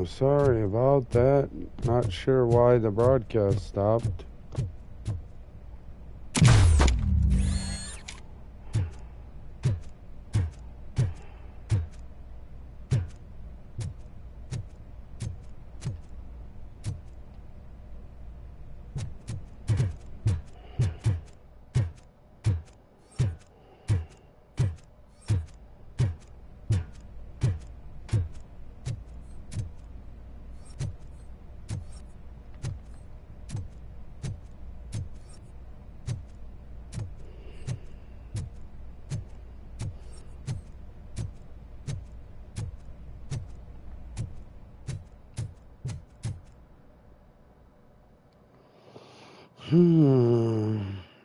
Sorry about that. Not sure why the broadcast stopped.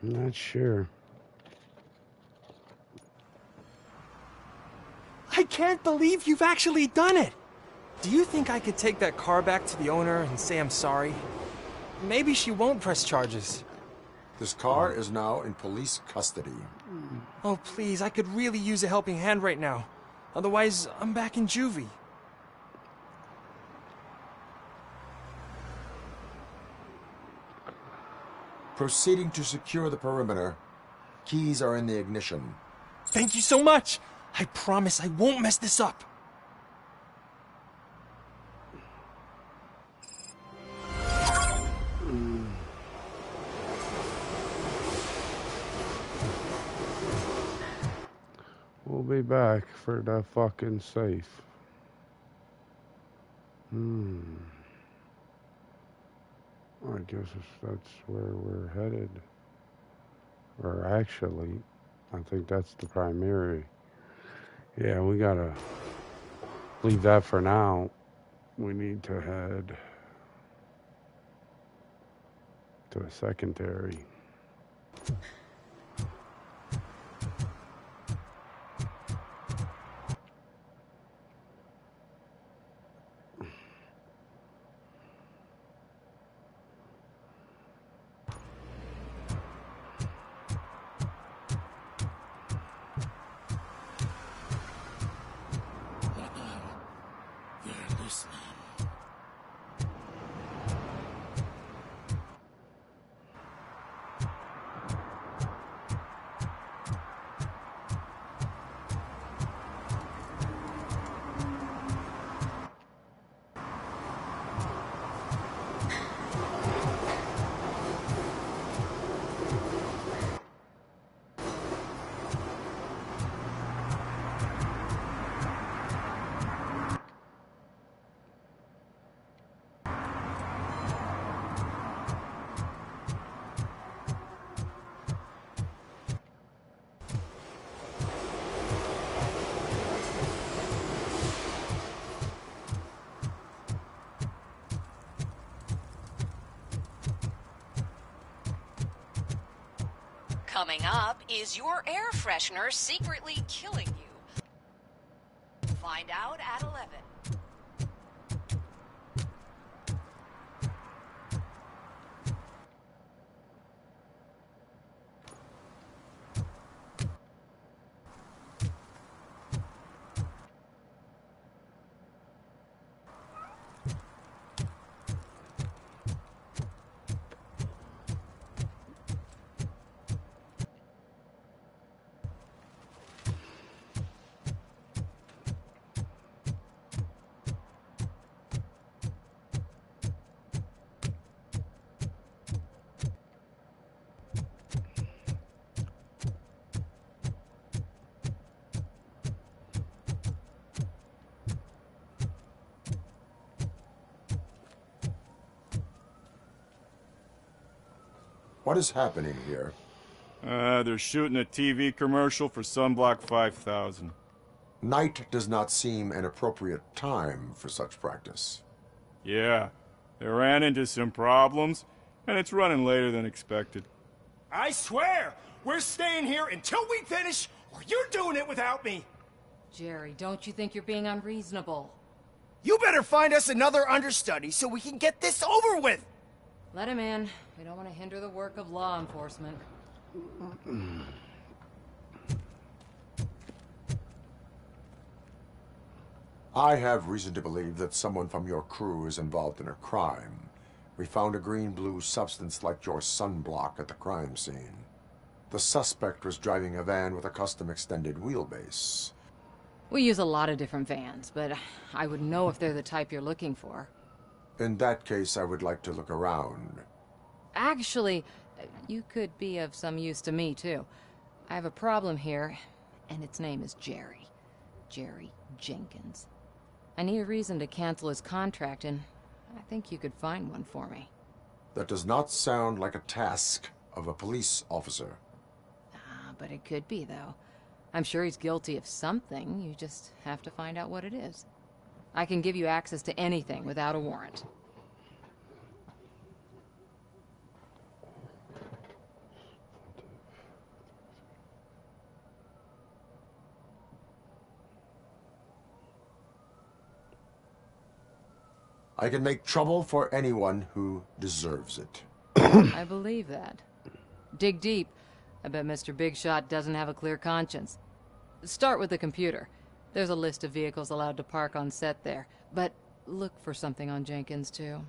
Not sure. I can't believe you've actually done it! Do you think I could take that car back to the owner and say I'm sorry? Maybe she won't press charges. This car is now in police custody. Oh, please, I could really use a helping hand right now. Otherwise, I'm back in juvie. Proceeding to secure the perimeter. Keys are in the ignition. Thank you so much! I promise I won't mess this up. We'll be back for the fucking safe. I guess that's where we're headed. Or actually, I think that's the primary. Yeah, we gotta leave that for now. We need to head to a secondary. Coming up, is your air freshener secretly killing you? Find out at 11. What is happening here? They're shooting a TV commercial for Sunblock 5000. Night does not seem an appropriate time for such practice. Yeah, they ran into some problems, and it's running later than expected. I swear, we're staying here until we finish, or you're doing it without me. Jerry, don't you think you're being unreasonable? You better find us another understudy so we can get this over with. Let him in. We don't want to hinder the work of law enforcement. I have reason to believe that someone from your crew is involved in a crime. We found a green-blue substance like your sunblock at the crime scene. The suspect was driving a van with a custom extended wheelbase. We use a lot of different vans, but I would know if they're the type you're looking for. In that case, I would like to look around. Actually, you could be of some use to me, too. I have a problem here, and its name is Jerry. Jerry Jenkins. I need a reason to cancel his contract, and I think you could find one for me. That does not sound like a task of a police officer. But it could be, though. I'm sure he's guilty of something. You just have to find out what it is. I can give you access to anything without a warrant. I can make trouble for anyone who deserves it. I believe that. Dig deep. I bet Mr. Big Shot doesn't have a clear conscience. Start with the computer. There's a list of vehicles allowed to park on set there. But look for something on Jenkins, too.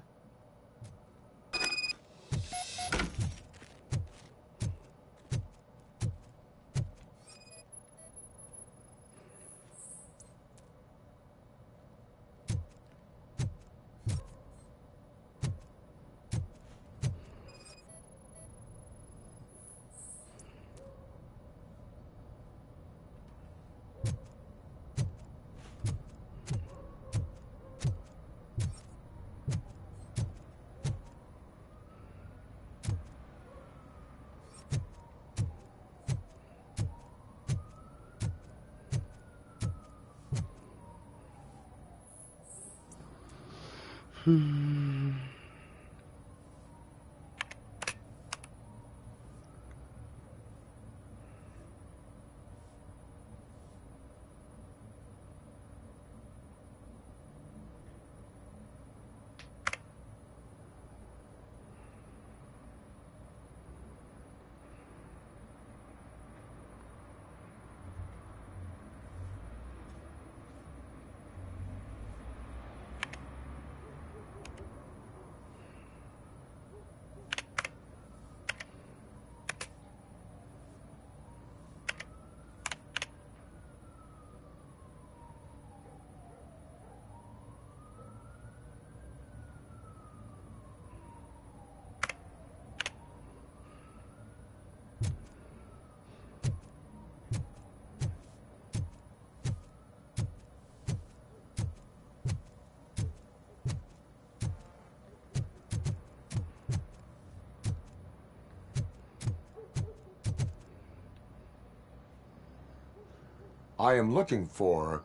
I am looking for...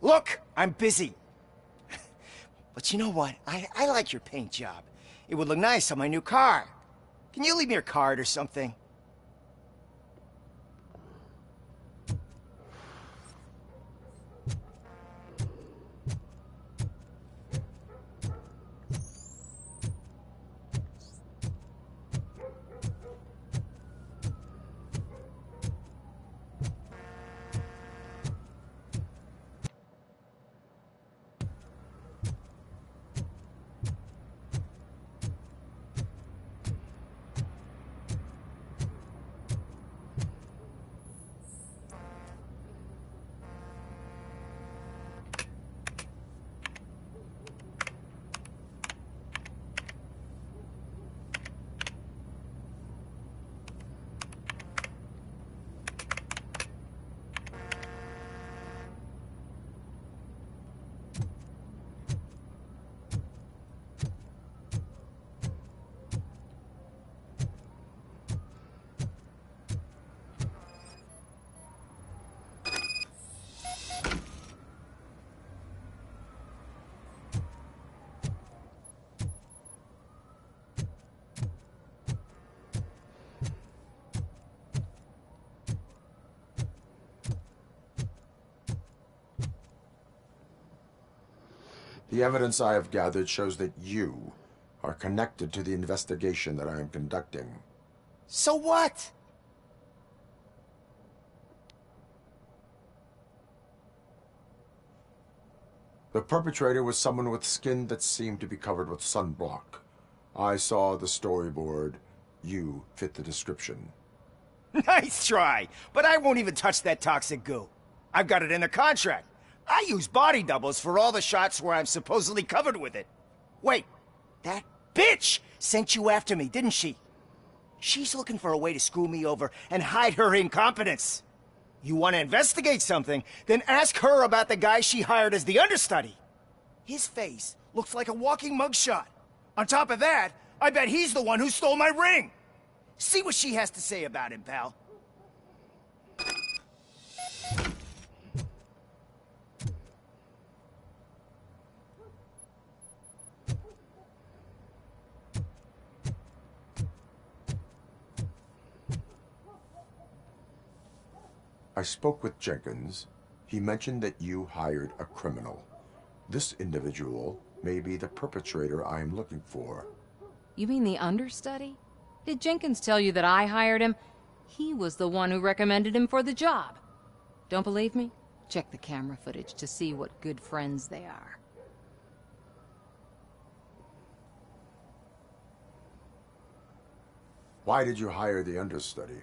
Look, I'm busy. But you know what? I like your paint job. It would look nice on my new car. Can you leave me your card or something? The evidence I have gathered shows that you are connected to the investigation that I am conducting. So what? The perpetrator was someone with skin that seemed to be covered with sunblock. I saw the storyboard. You fit the description. Nice try, but I won't even touch that toxic goo. I've got it in the contract. I use body doubles for all the shots where I'm supposedly covered with it. Wait, that bitch sent you after me, didn't she? She's looking for a way to screw me over and hide her incompetence. You want to investigate something, then ask her about the guy she hired as the understudy. His face looks like a walking mugshot. On top of that, I bet he's the one who stole my ring. See what she has to say about him, pal. I spoke with Jenkins. He mentioned that you hired a criminal. This individual may be the perpetrator I am looking for. You mean the understudy? Did Jenkins tell you that I hired him? He was the one who recommended him for the job. Don't believe me? Check the camera footage to see what good friends they are. Why did you hire the understudy?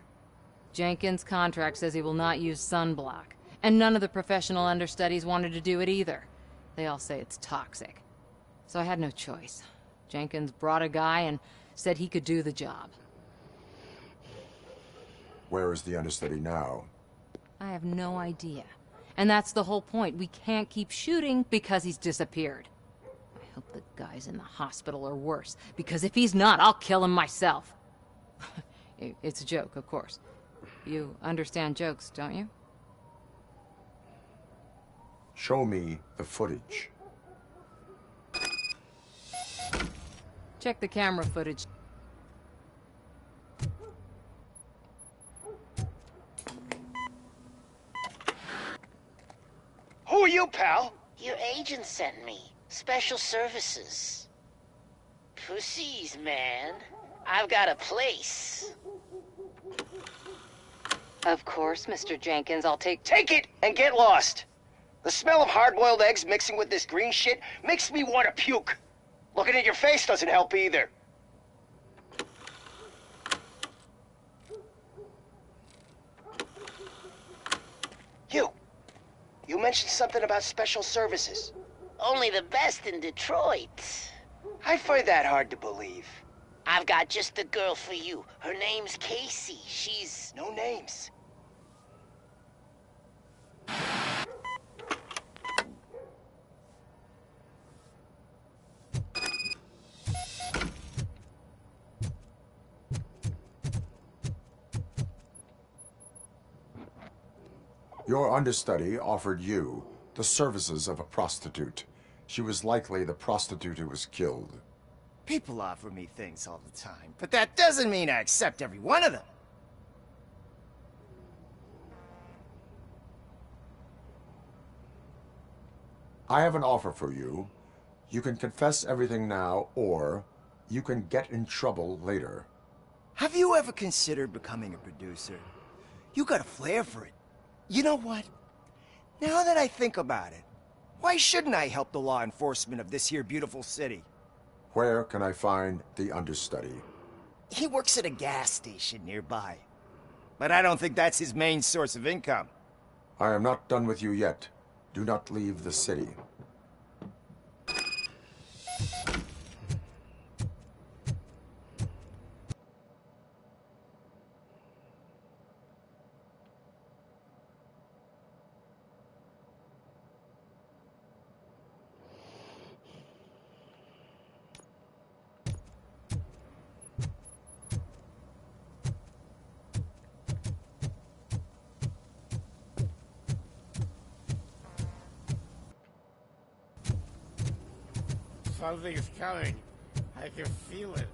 Jenkins' contract says he will not use sunblock, and none of the professional understudies wanted to do it either. They all say it's toxic. So I had no choice. Jenkins brought a guy and said he could do the job. Where is the understudy now? I have no idea. And that's the whole point. We can't keep shooting because he's disappeared. I hope the guy's in the hospital or worse, because if he's not, I'll kill him myself. It's a joke, of course. You understand jokes, don't you? Show me the footage. Check the camera footage. Who are you, pal? Your agent sent me. Special services. Pussies, man. I've got a place. Of course, Mr. Jenkins, I'll take... Take it and get lost. The smell of hard-boiled eggs mixing with this green shit makes me want to puke. Looking at your face doesn't help either. You mentioned something about special services. Only the best in Detroit. I find that hard to believe. I've got just the girl for you. Her name's Casey. She's... No names. Your understudy offered you the services of a prostitute. She was likely the prostitute who was killed. People offer me things all the time, but that doesn't mean I accept every one of them. I have an offer for you. You can confess everything now, or you can get in trouble later. Have you ever considered becoming a producer? You got a flair for it. You know what? Now that I think about it, why shouldn't I help the law enforcement of this here beautiful city? Where can I find the understudy? He works at a gas station nearby. But I don't think that's his main source of income. I am not done with you yet. Do not leave the city. Something's coming. I can feel it.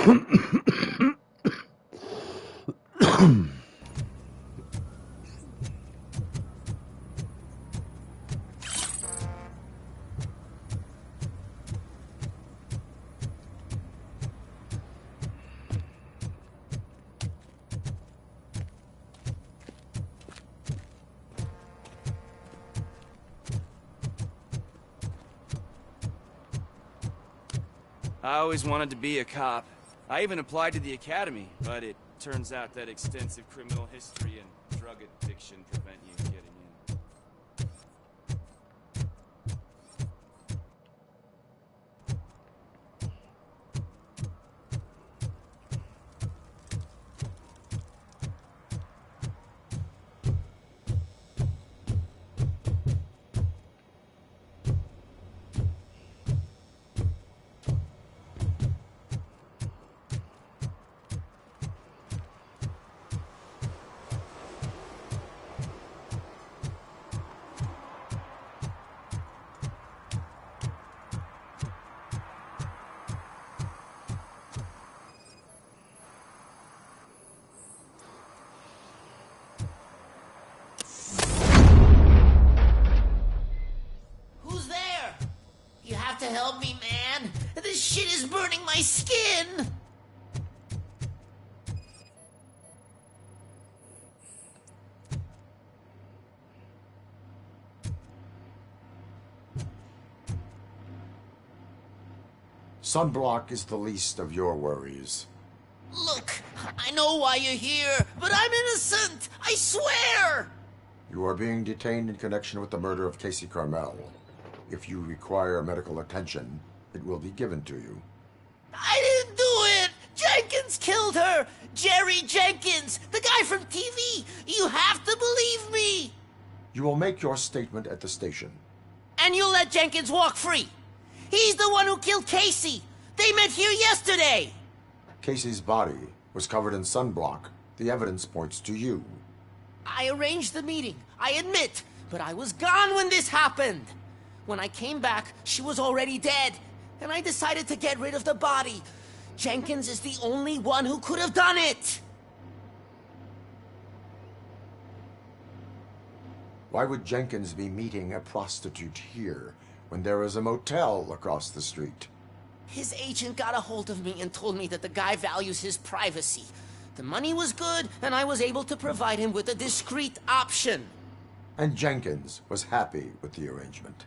I always wanted to be a cop. I even applied to the academy, but it turns out that extensive criminal history and drug addiction prevent you getting in. Who's there? You have to help me, man. This shit is burning my skin. Sunblock is the least of your worries. Look, I know why you're here, but I'm innocent. I swear. You are being detained in connection with the murder of Casey Carmel. If you require medical attention, it will be given to you. I didn't do it. Jenkins killed her. Jerry Jenkins, the guy from TV. You have to believe me. You will make your statement at the station. And you'll let Jenkins walk free. He's the one who killed Casey. They met here yesterday. Casey's body was covered in sunblock. The evidence points to you. I arranged the meeting, I admit, but I was gone when this happened. When I came back, she was already dead, and I decided to get rid of the body. Jenkins is the only one who could have done it. Why would Jenkins be meeting a prostitute here when there is a motel across the street? His agent got a hold of me and told me that the guy values his privacy. The money was good, and I was able to provide him with a discreet option. And Jenkins was happy with the arrangement.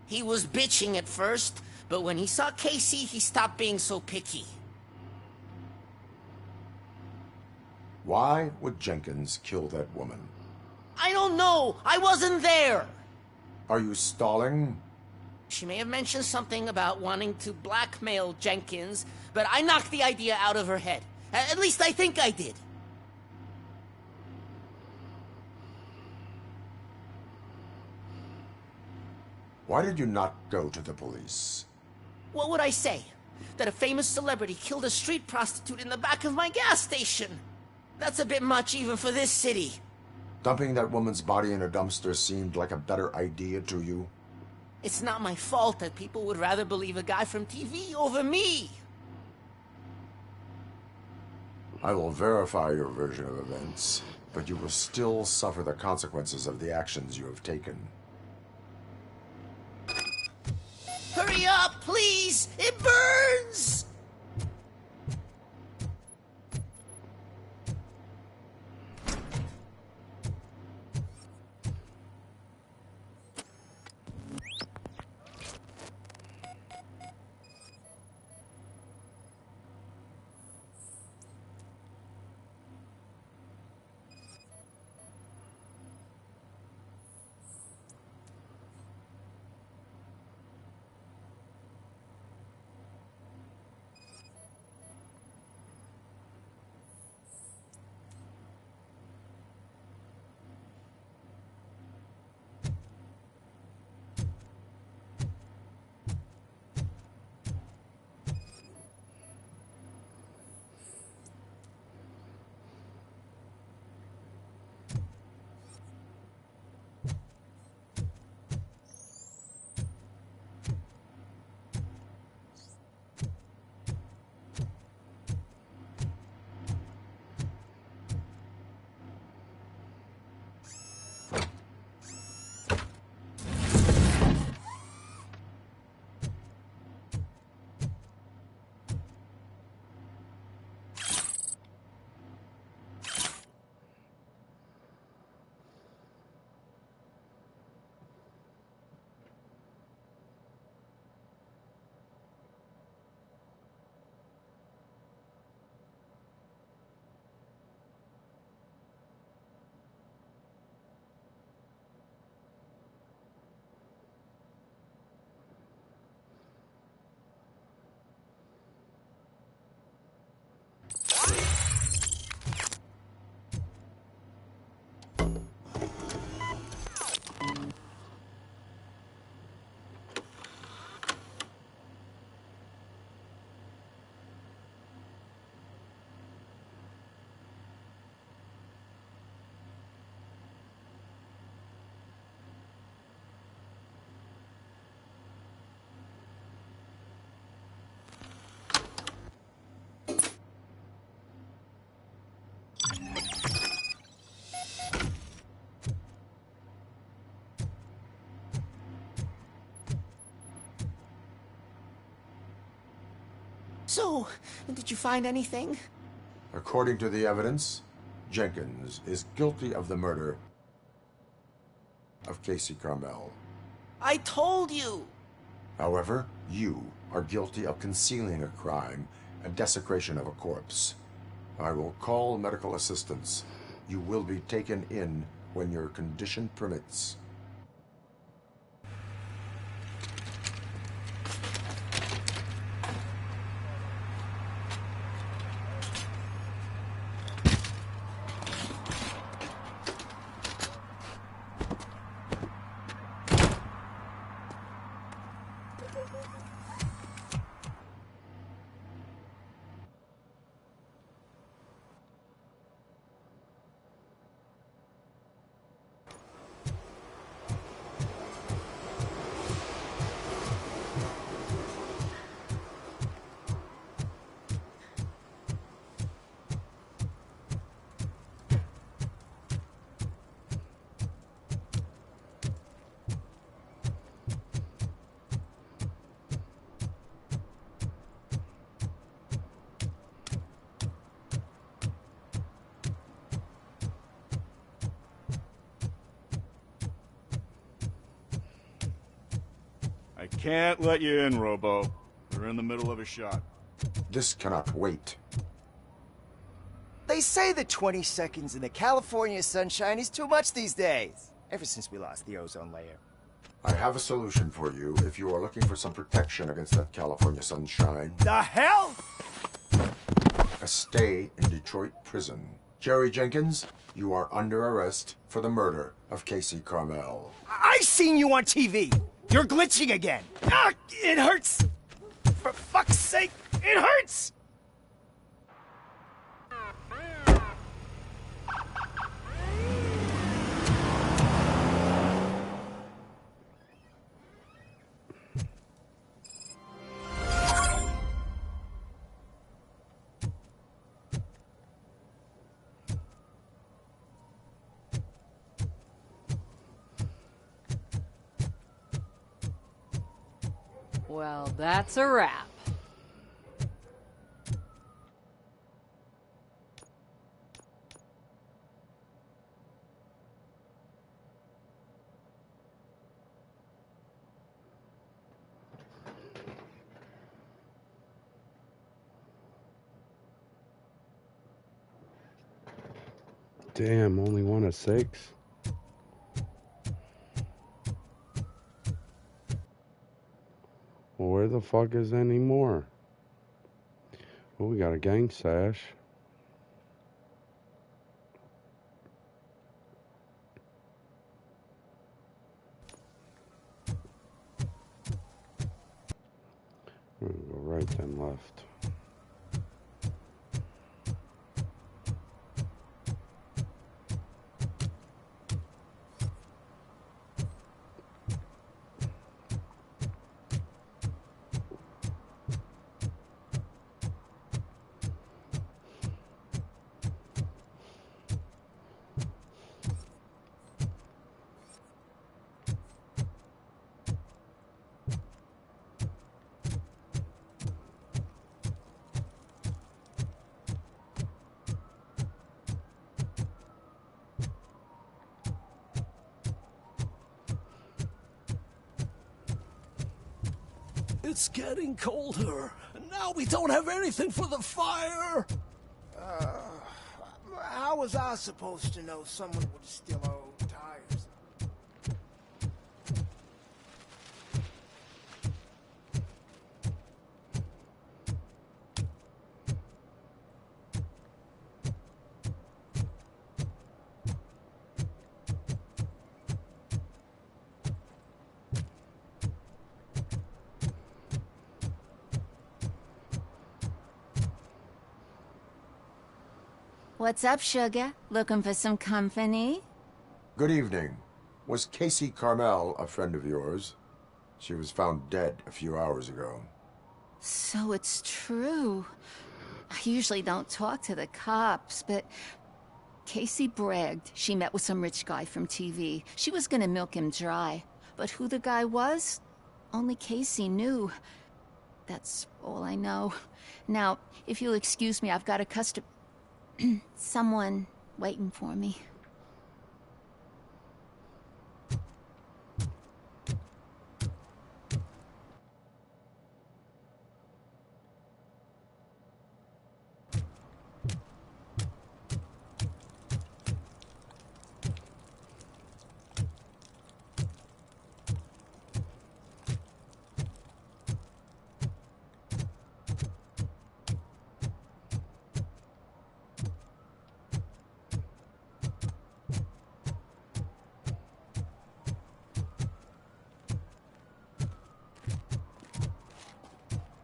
He was bitching at first, but when he saw Casey, he stopped being so picky. Why would Jenkins kill that woman? I don't know. I wasn't there. Are you stalling? She may have mentioned something about wanting to blackmail Jenkins, but I knocked the idea out of her head. At least I think I did. Why did you not go to the police? What would I say? That a famous celebrity killed a street prostitute in the back of my gas station? That's a bit much even for this city. Dumping that woman's body in a dumpster seemed like a better idea to you? It's not my fault that people would rather believe a guy from TV over me. I will verify your version of events, but you will still suffer the consequences of the actions you have taken. Hurry up, please! It burns! So, did you find anything? According to the evidence, Jenkins is guilty of the murder of Casey Carmel. I told you! However, you are guilty of concealing a crime and desecration of a corpse. I will call medical assistance. You will be taken in when your condition permits. I can't let you in, Robo. We're in the middle of a shot. This cannot wait. They say that 20 seconds in the California sunshine is too much these days. Ever since we lost the ozone layer. I have a solution for you if you are looking for some protection against that California sunshine. The hell? A stay in Detroit prison. Jerry Jenkins, you are under arrest for the murder of Casey Carmel. I seen you on TV. You're glitching again. Ah, it hurts. For fuck's sake, it hurts. Well, that's a wrap. Damn, only one of 6. Well, where the fuck is any more? Well, we got a gang sash. We're gonna go right then left. It's getting colder, and now we don't have anything for the fire! How was I supposed to know someone would steal our old tires? What's up, sugar? Looking for some company? Good evening. Was Casey Carmel a friend of yours? She was found dead a few hours ago. So it's true. I usually don't talk to the cops, but Casey bragged she met with some rich guy from TV. She was gonna milk him dry. But who the guy was? Only Casey knew. That's all I know. Now, if you'll excuse me, I've got a someone waiting for me.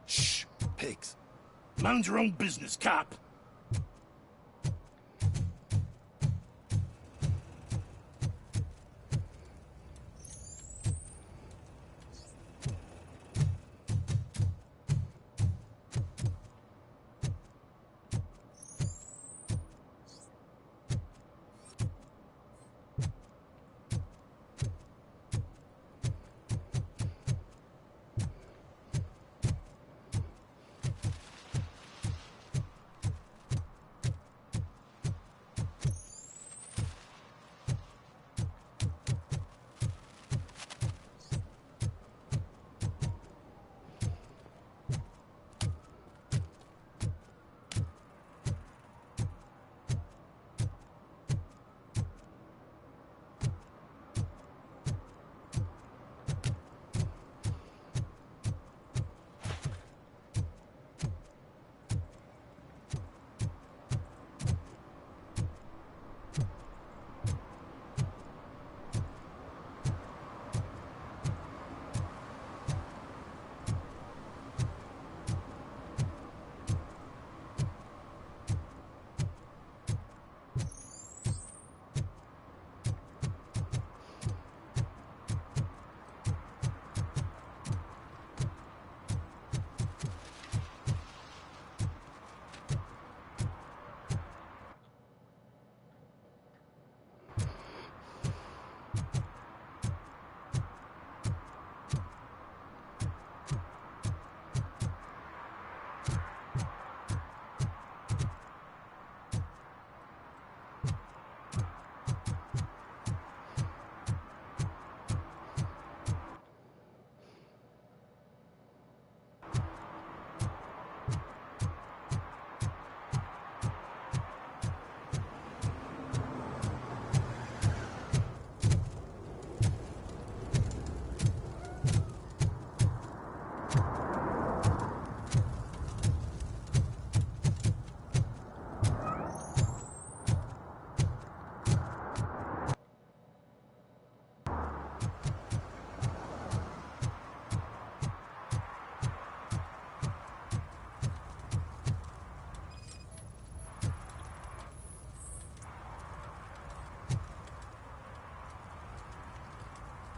Shh, pigs. Mind your own business, cop.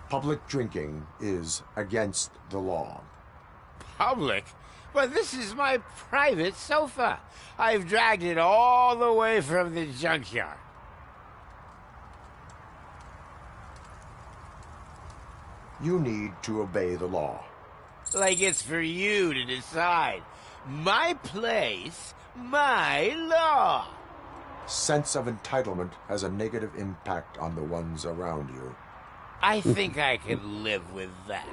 Public drinking is against the law. Public? But this is my private sofa. I've dragged it all the way from the junkyard. You need to obey the law. Like it's for you to decide. My place, my law. Sense of entitlement has a negative impact on the ones around you. I think I can live with that.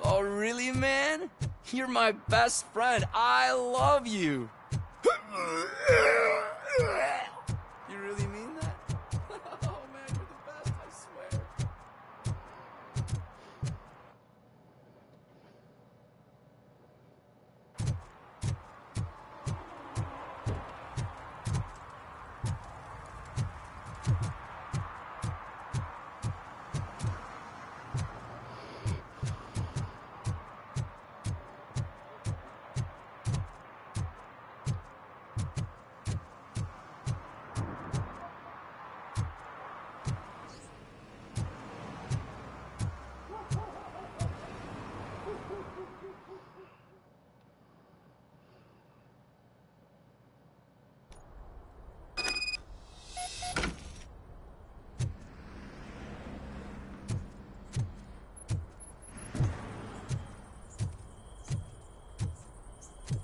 Oh, really, man? You're my best friend. I love you. You really mean that? Oh, man, you're the best, I swear.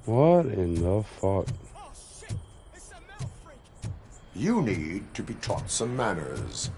What in the fuck? You need to be taught some manners.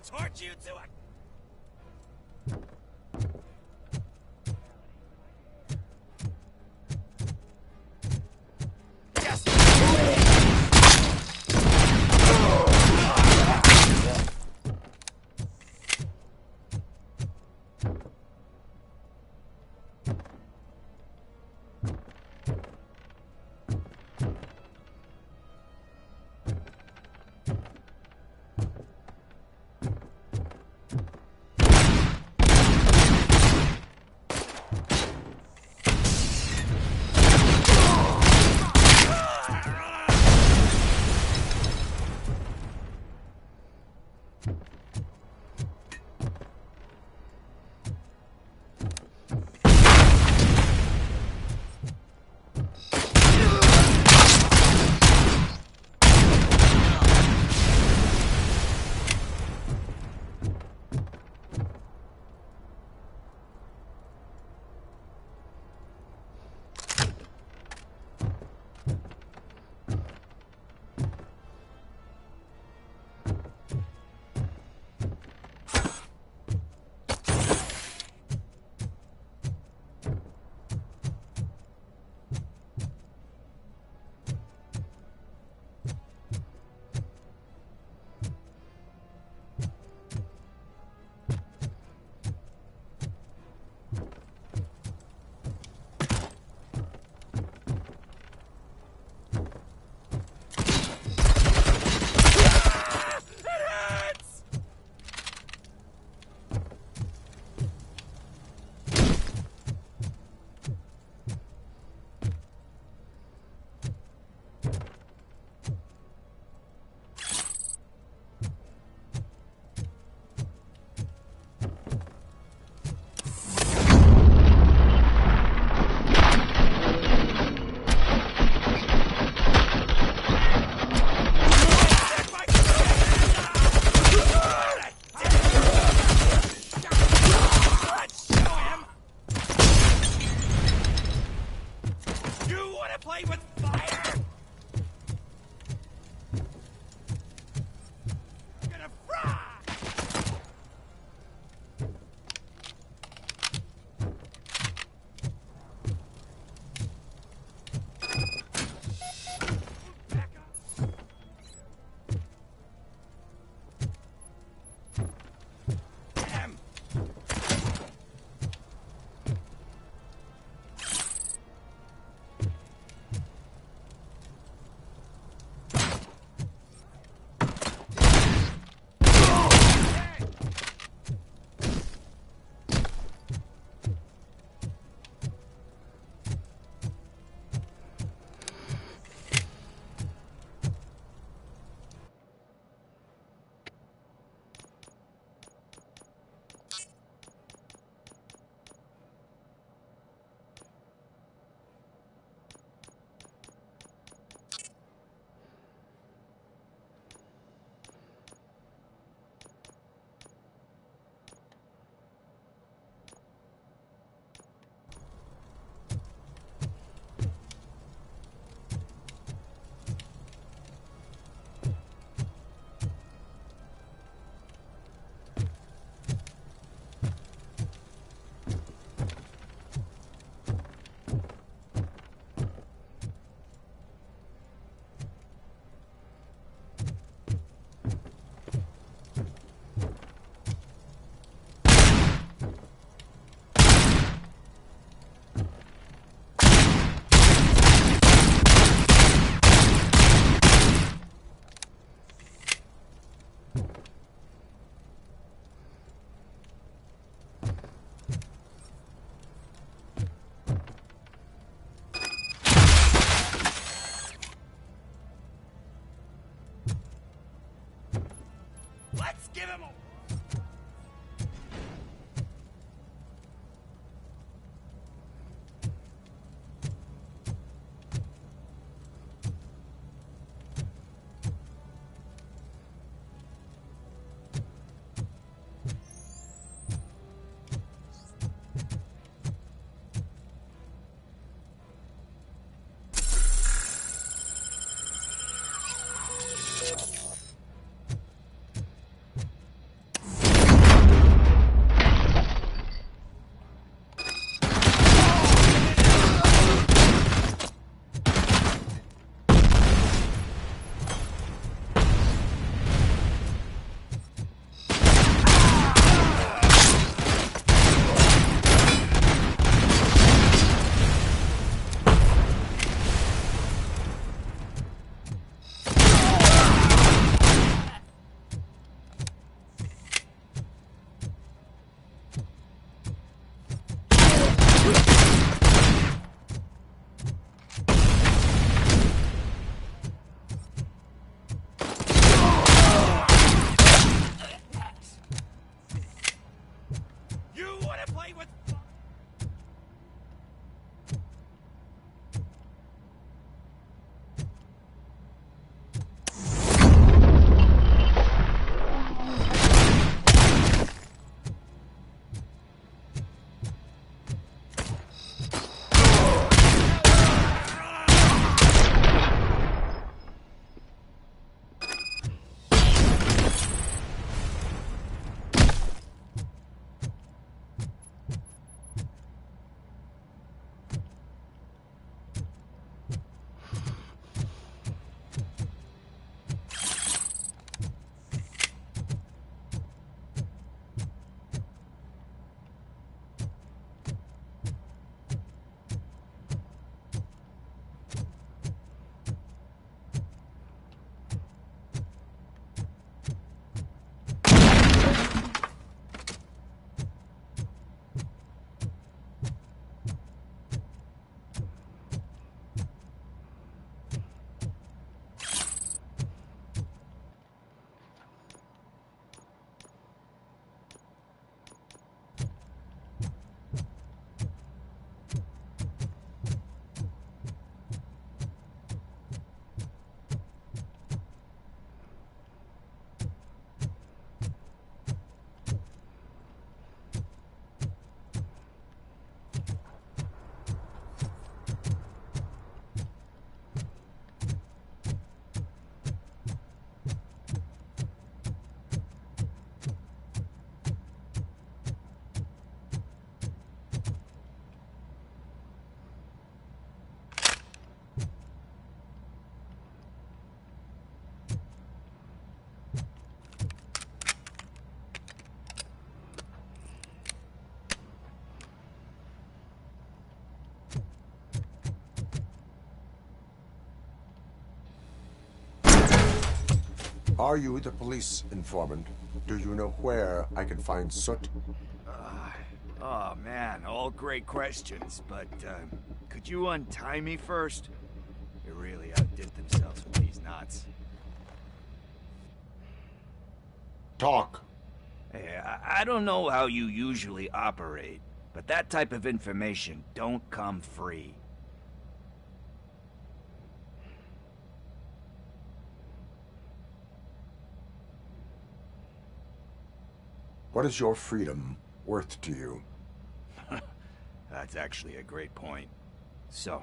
Torch you to a... play with... Are you the police informant? Do you know where I can find Soot? Oh man, all great questions, but could you untie me first? They really outdid themselves with these knots. Talk. Hey, I don't know how you usually operate, but that type of information don't come free. What is your freedom worth to you? That's actually a great point. So,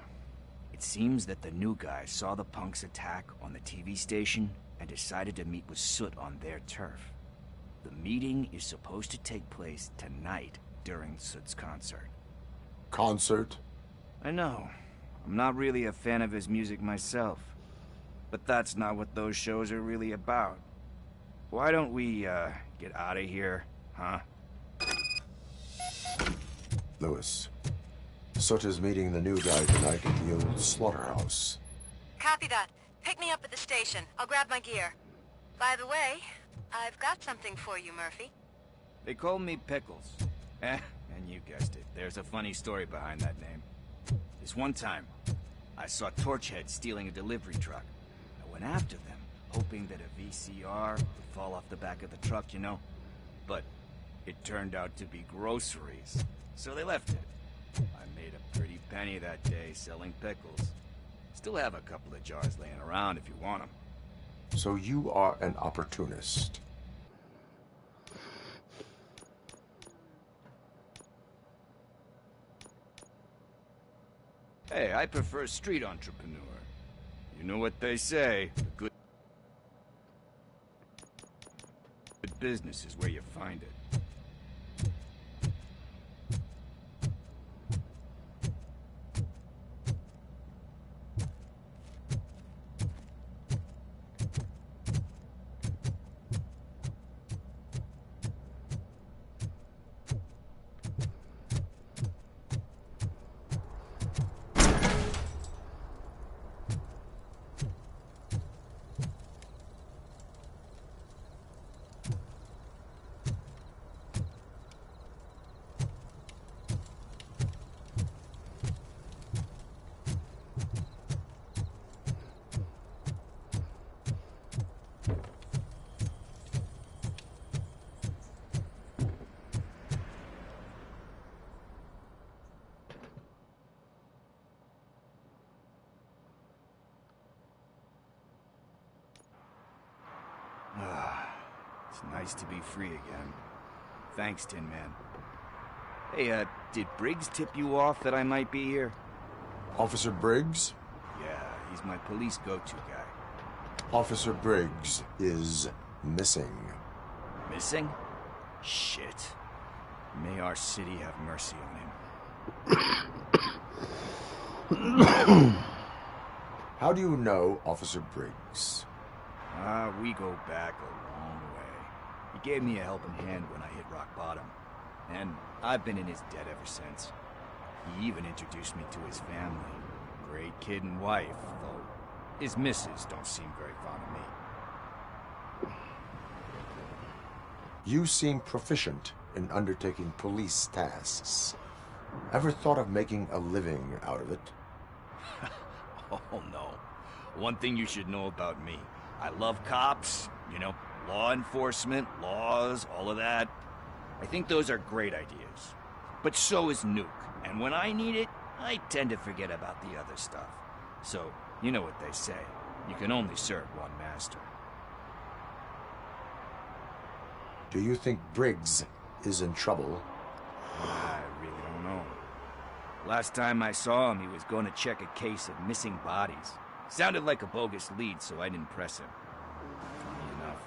it seems that the new guy saw the punks attack on the TV station and decided to meet with Soot on their turf. The meeting is supposed to take place tonight during Soot's concert. Concert? I know. I'm not really a fan of his music myself. But that's not what those shows are really about. Why don't we, get out of here, huh? Lewis, Soot is meeting the new guy tonight at the old slaughterhouse. Copy that. Pick me up at the station. I'll grab my gear. By the way, I've got something for you, Murphy. They call me Pickles. And you guessed it. There's a funny story behind that name. This one time, I saw Torchhead stealing a delivery truck. I went after them, hoping that a VCR would fall off the back of the truck, you know? But it turned out to be groceries. So they left it. I made a pretty penny that day selling pickles. Still have a couple of jars laying around if you want them. So you are an opportunist. Hey, I prefer street entrepreneur. You know what they say, a good business is where you find it. Nice to be free again. Thanks, Tin Man. Hey, did Briggs tip you off that I might be here? Officer Briggs? Yeah, he's my police go-to guy. Officer Briggs is missing. Missing? Shit. May our city have mercy on him. How do you know Officer Briggs? We go back a long way. He gave me a helping hand when I hit rock bottom. And I've been in his debt ever since. He even introduced me to his family. Great kid and wife, though his missus don't seem very fond of me. You seem proficient in undertaking police tasks. Ever thought of making a living out of it? Oh, no. One thing you should know about me. I love cops, you know, law enforcement, laws, all of that. I think those are great ideas. But so is Nuke. And when I need it, I tend to forget about the other stuff. So, you know what they say. You can only serve one master. Do you think Briggs is in trouble? I really don't know. Last time I saw him, he was going to check a case of missing bodies. Sounded like a bogus lead, so I didn't press him. Funny enough.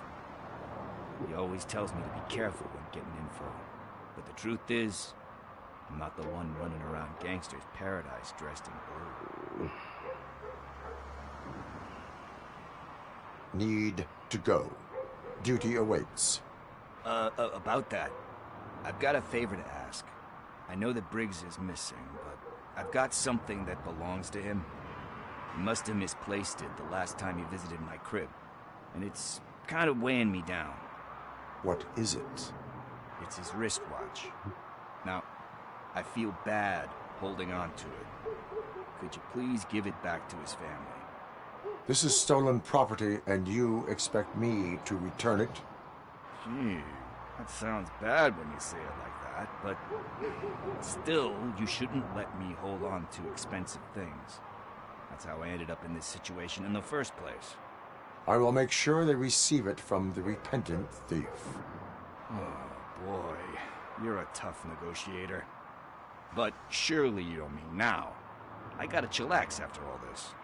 He always tells me to be careful when getting info. But the truth is, I'm not the one running around Gangster's Paradise dressed in blue. Need to go. Duty awaits. About that, I've got a favor to ask. I know that Briggs is missing, but I've got something that belongs to him. He must have misplaced it the last time he visited my crib, and it's kind of weighing me down. What is it? It's his wristwatch. Now, I feel bad holding on to it. Could you please give it back to his family? This is stolen property, and you expect me to return it? Gee, that sounds bad when you say it like that, but still, you shouldn't let me hold on to expensive things. That's how I ended up in this situation in the first place. I will make sure they receive it from the repentant thief. Oh, boy. You're a tough negotiator. But surely you don't mean now. I gotta chillax after all this.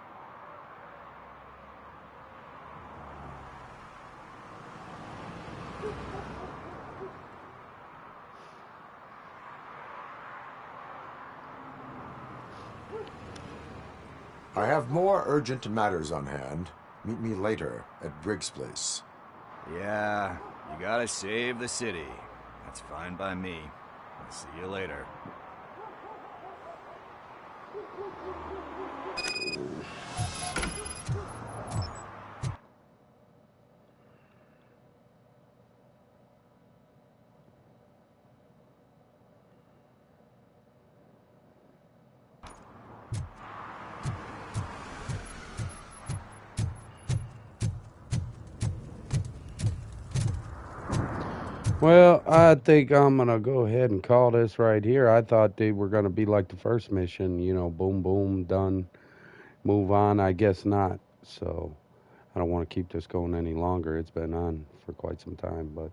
I have more urgent matters on hand. Meet me later at Briggs' place. Yeah, you gotta save the city. That's fine by me. I'll see you later. Well, I think I'm going to go ahead and call this right here. I thought they were going to be like the first mission, you know, boom, boom, done, move on. I guess not. So I don't want to keep this going any longer. It's been on for quite some time. But,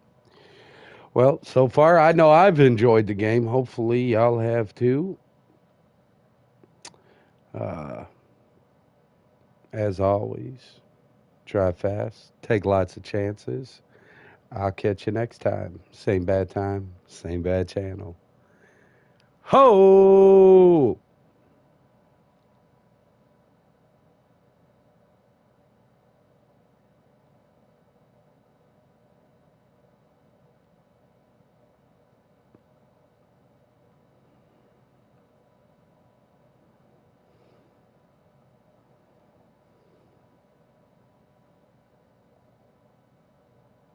well, so far, I know I've enjoyed the game. Hopefully, y'all have too. As always, try fast, take lots of chances. I'll catch you next time. Same bad time, same bad channel. Ho!